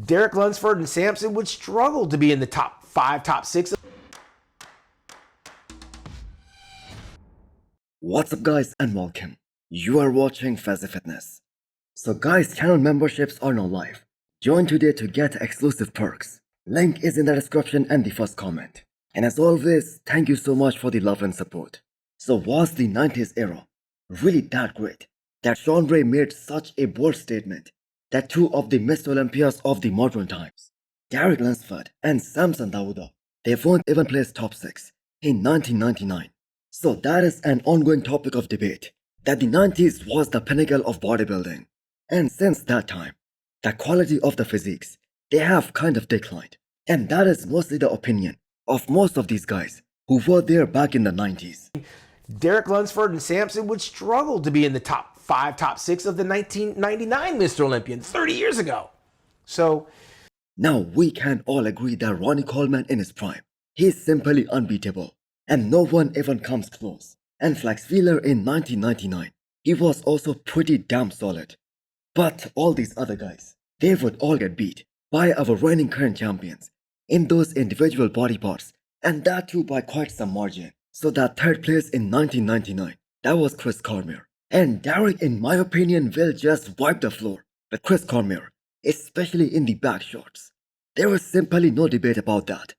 Derek Lunsford and Samson would struggle to be in the top 5, top 6. What's up guys and welcome. You are watching Fazi Fitness. So guys, channel memberships are now live. Join today to get exclusive perks. Link is in the description and the first comment. And as always, thank you so much for the love and support. So was the 90s era really that great that Sean Ray made such a bold statement that two of the Mr. Olympias of the modern times, Derek Lunsford and Samson Dauda, they won't even place top 6 in 1999. So that is an ongoing topic of debate, that the 90s was the pinnacle of bodybuilding. And since that time, the quality of the physiques, they have kind of declined. And that is mostly the opinion of most of these guys who were there back in the 90s. Derek Lunsford and Samson would struggle to be in the top 5, top 6 of the 1999 Mr. Olympian 30 years ago. So now we can all agree that Ronnie Coleman in his prime, he's simply unbeatable. And no one even comes close. And Flex Wheeler in 1999, he was also pretty damn solid. But all these other guys, they would all get beat by our reigning current champions in those individual body parts, and that too by quite some margin. So that third place in 1999, that was Chris Cormier. And Derek, in my opinion, will just wipe the floor with Chris Cormier, especially in the back shots. There is simply no debate about that.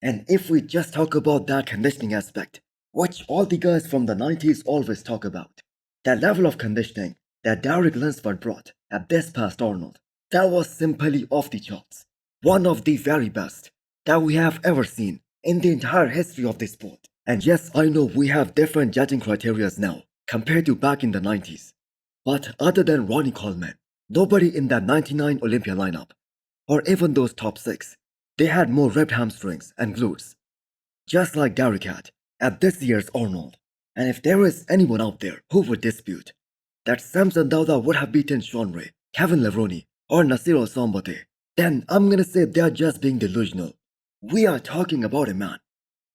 And if we just talk about that conditioning aspect, which all the guys from the 90s always talk about, that level of conditioning that Derek Lunsford brought at this past Arnold, that was simply off the charts. One of the very best that we have ever seen in the entire history of this sport. And yes, I know we have different judging criteria now compared to back in the 90s. But other than Ronnie Coleman, nobody in that 99 Olympia lineup, or even those top 6, they had more ripped hamstrings and glutes, just like Derek had at this year's Arnold. And if there is anyone out there who would dispute that Samson Dauda would have beaten Sean Ray, Kevin Levrone, or Nasir Al-Sombate, then I'm gonna say they're just being delusional. We are talking about a man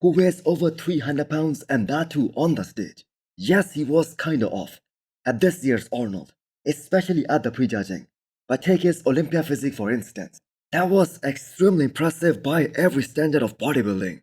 who weighs over 300 pounds, and that too on the stage. Yes, he was kinda off at this year's Arnold, especially at the prejudging, but take his Olympia physique for instance. That was extremely impressive by every standard of bodybuilding.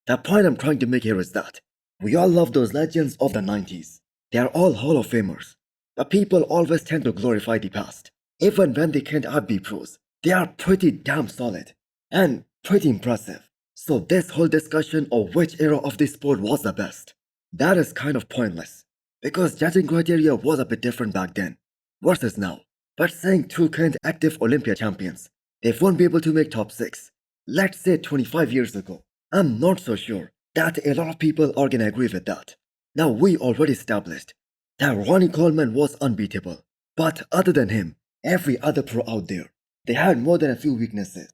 The point I'm trying to make here is that we all love those legends of the 90s. They are all Hall of Famers. But people always tend to glorify the past. Even when they can't outbe pros, they are pretty damn solid and pretty impressive. So this whole discussion of which era of this sport was the best, that is kind of pointless. Because judging criteria was a bit different back then versus now. But saying two current active Olympia champions, they won't be able to make top 6, let's say 25 years ago, I'm not so sure that a lot of people are gonna agree with that. Now we already established that Ronnie Coleman was unbeatable, but other than him, every other pro out there, they had more than a few weaknesses.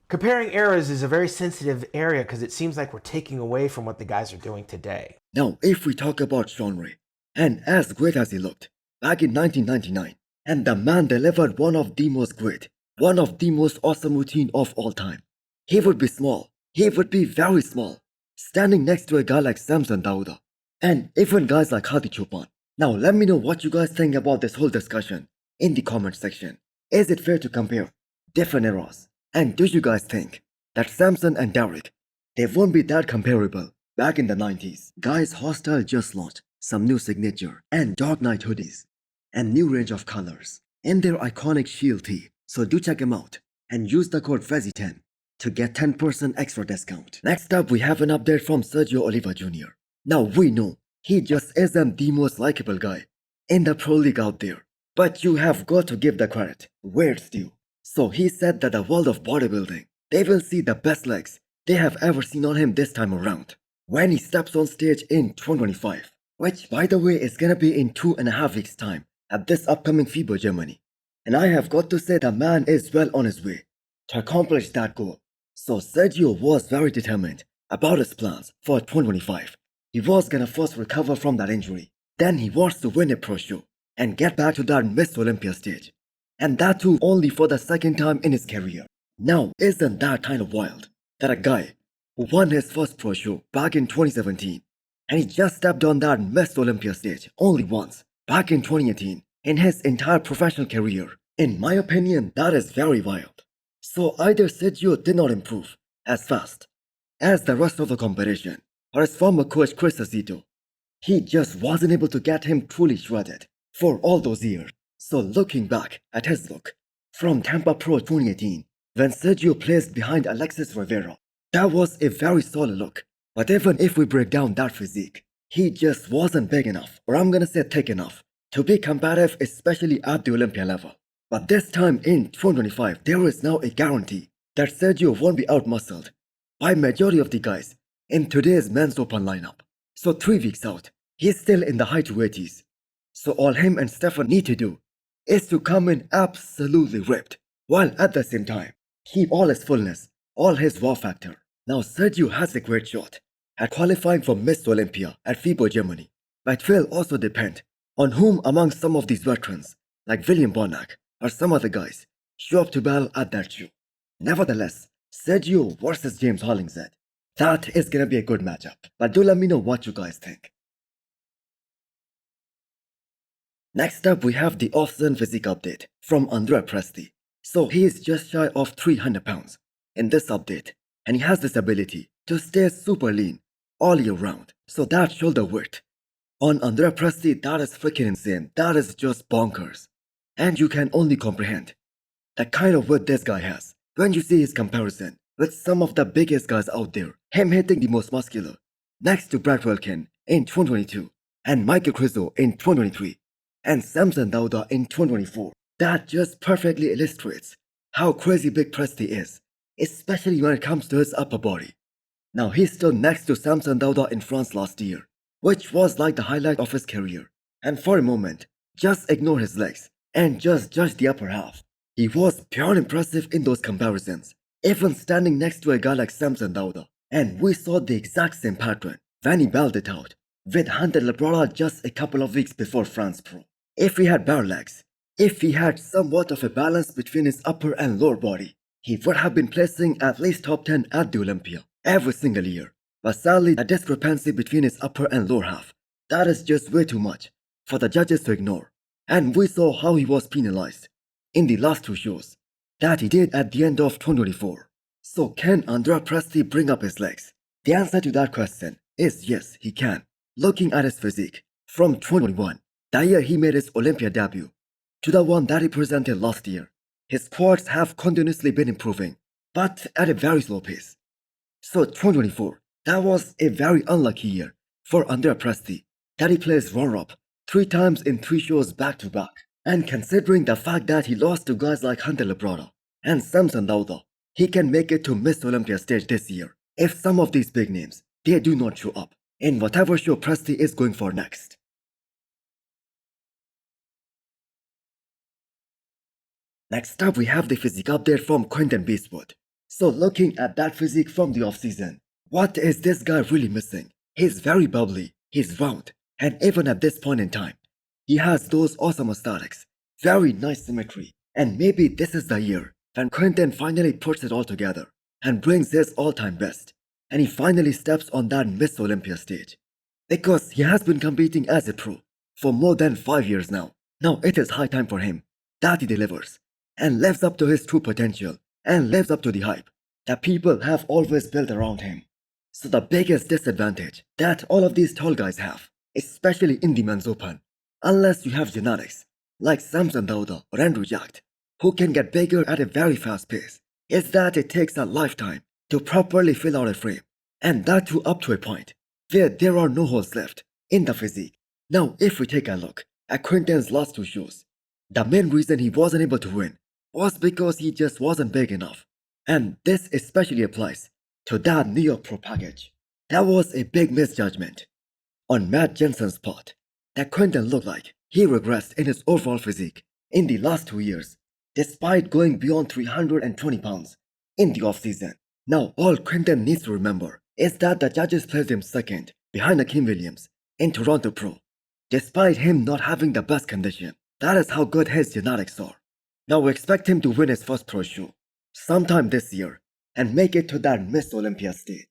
comparing eras is a very sensitive area because it seems like we're taking away from what the guys are doing today. Now if we talk about Sean Ray, and as great as he looked back in 1999, and the man delivered one of the most great, one of the most awesome routine of all time. He would be small. He would be very small, standing next to a guy like Samson Dauda, and even guys like Hadi Choopan. Now let me know what you guys think about this whole discussion in the comment section. Is it fair to compare different eras? And do you guys think that Samson and Derek, they won't be that comparable back in the 90s? Guys, Hosstile just launched some new signature and Dark Knight hoodies and new range of colors in their iconic Shield tee. So do check them out and use the code Fazi10 to get 10% extra discount. Next up, we have an update from Sergio Oliva Jr. Now we know he just isn't the most likable guy in the pro league out there, but you have got to give the credit where it's due. So he said that the world of bodybuilding, they will see the best legs they have ever seen on him this time around when he steps on stage in 2025, which by the way is gonna be in 2.5 weeks time at this upcoming FIBA Germany. And I have got to say the man is well on his way to accomplish that goal. So Sergio was very determined about his plans for 2025. He was gonna first recover from that injury. Then he wants to win a pro show and get back to that Mr. Olympia stage. And that too only for the second time in his career. Now isn't that kind of wild that a guy who won his first pro show back in 2017 and he just stepped on that Mr. Olympia stage only once back in 2018 in his entire professional career. In my opinion, that is very wild. So either Sergio did not improve as fast as the rest of the competition, or his former coach Chris Aceto, he just wasn't able to get him truly shredded for all those years. So looking back at his look from Tampa Pro 2018, when Sergio placed behind Alexis Rivera, that was a very solid look. But even if we break down that physique, he just wasn't big enough, or I'm gonna say thick enough, to be competitive, especially at the Olympia level. But this time in 2025, there is now a guarantee that Sergio won't be outmuscled by majority of the guys in today's men's open lineup. So 3 weeks out, he's still in the high 280s. So all him and Stefan need to do is to come in absolutely ripped, while at the same time, keep all his fullness, all his wow factor. Now Sergio has a great shot at qualifying for Miss Olympia at FIBO Germany, but it will also depend on whom among some of these veterans, like William Bonac or some other guys, show up to battle at that show. Nevertheless, Sergio versus James Hollingshead, that is gonna be a good matchup, but do let me know what you guys think. Next up, we have the off-season physique update from Ronald Presti. So he is just shy of 300 pounds in this update, and he has this ability to stay super lean all year round. So that shoulder width on Ronald Presti, that is freaking insane. That is just bonkers. And you can only comprehend the kind of width this guy has when you see his comparison with some of the biggest guys out there. Him hitting the most muscular next to Brad Wilkin in 2022 and Michael Crizo in 2023 and Samson Dauda in 2024. That just perfectly illustrates how crazy big Presti is, especially when it comes to his upper body. Now he stood next to Samson Dauda in France last year, which was like the highlight of his career. And for a moment, just ignore his legs and just judge the upper half. He was beyond impressive in those comparisons, even standing next to a guy like Samson Dauda. And we saw the exact same pattern when he battled it out with Hunter Labrada just a couple of weeks before France Pro. If he had bare legs, if he had somewhat of a balance between his upper and lower body, he would have been placing at least top 10 at the Olympia every single year. But sadly, the discrepancy between his upper and lower half, that is just way too much for the judges to ignore. And we saw how he was penalized in the last 2 shows that he did at the end of 2024. So can Ronald Presti bring up his legs? The answer to that question is yes, he can. Looking at his physique from 2021, the year he made his Olympia debut, to the one that he presented last year, his quads have continuously been improving, but at a very slow pace. So 2024, that was a very unlucky year for Ronald Presti, that he placed runner-up 3 times in 3 shows back-to-back. And considering the fact that he lost to guys like Hunter Labrada and Samson Dauda, he can make it to Miss Olympia stage this year if some of these big names, they do not show up in whatever show Presti is going for next. Next up, we have the physique update from Quinton Beastwood. So looking at that physique from the offseason, what is this guy really missing? He's very bubbly, he's round, and even at this point in time, he has those awesome aesthetics, very nice symmetry, and maybe this is the year when Quinton finally puts it all together and brings his all-time best, and he finally steps on that Miss Olympia stage. Because he has been competing as a pro for more than 5 years now. Now it is high time for him that he delivers and lives up to his true potential and lives up to the hype that people have always built around him. So the biggest disadvantage that all of these tall guys have, especially in the men's open, unless you have genetics like Samson Dauda or Andrew Jacked, who can get bigger at a very fast pace, is that it takes a lifetime to properly fill out a frame, and that too up to a point where there are no holes left in the physique. Now if we take a look at Quinton's last 2 shows, the main reason he wasn't able to win was because he just wasn't big enough. And this especially applies to that New York Pro package. That was a big misjudgment on Matt Jensen's part, that Quinton looked like he regressed in his overall physique in the last 2 years, despite going beyond 320 pounds in the offseason. Now all Quinton needs to remember is that the judges placed him second behind Akeem Williams in Toronto Pro, despite him not having the best condition. That is how good his genetics are. Now we expect him to win his first pro show sometime this year and make it to that Miss Olympia stage.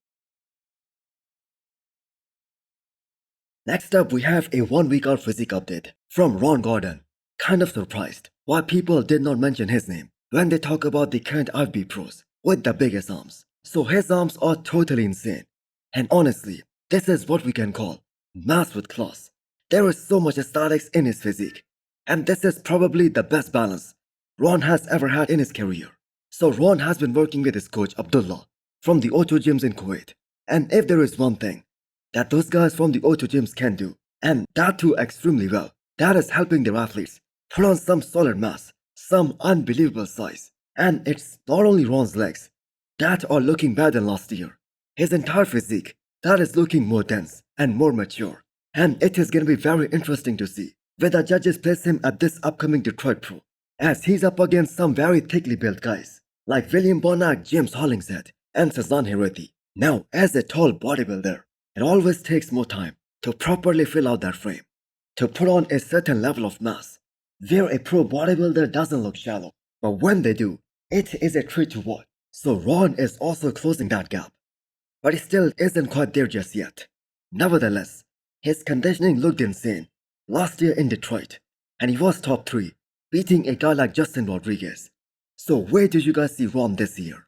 Next up, we have a 1 week out physique update from Ron Gordon. Kind of surprised why people did not mention his name when they talk about the current RB pros with the biggest arms. So his arms are totally insane. And honestly, this is what we can call mass with class. There is so much aesthetics in his physique. And this is probably the best balance Ron has ever had in his career. So Ron has been working with his coach Abdullah from the Auto Gyms in Kuwait. And if there is one thing that those guys from the Auto Gyms can do, and that too extremely well, that is helping their athletes put on some solid mass, some unbelievable size. And it's not only Ron's legs that are looking better than last year. His entire physique that is looking more dense and more mature. And it is going to be very interesting to see where the judges place him at this upcoming Detroit Pro, as he's up against some very thickly built guys like William Bonac, James Hollingshead, and Sazan Hiroti. Now, as a tall bodybuilder, it always takes more time to properly fill out that frame, to put on a certain level of mass, where a pro bodybuilder doesn't look shallow, but when they do, it is a treat to watch. So Ron is also closing that gap, but he still isn't quite there just yet. Nevertheless, his conditioning looked insane last year in Detroit, and he was top 3, beating a guy like Justin Rodriguez. So where do you guys see Ron this year?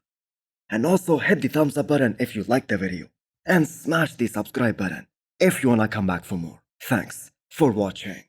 And also hit the thumbs up button if you liked the video, and smash the subscribe button if you wanna come back for more. Thanks for watching.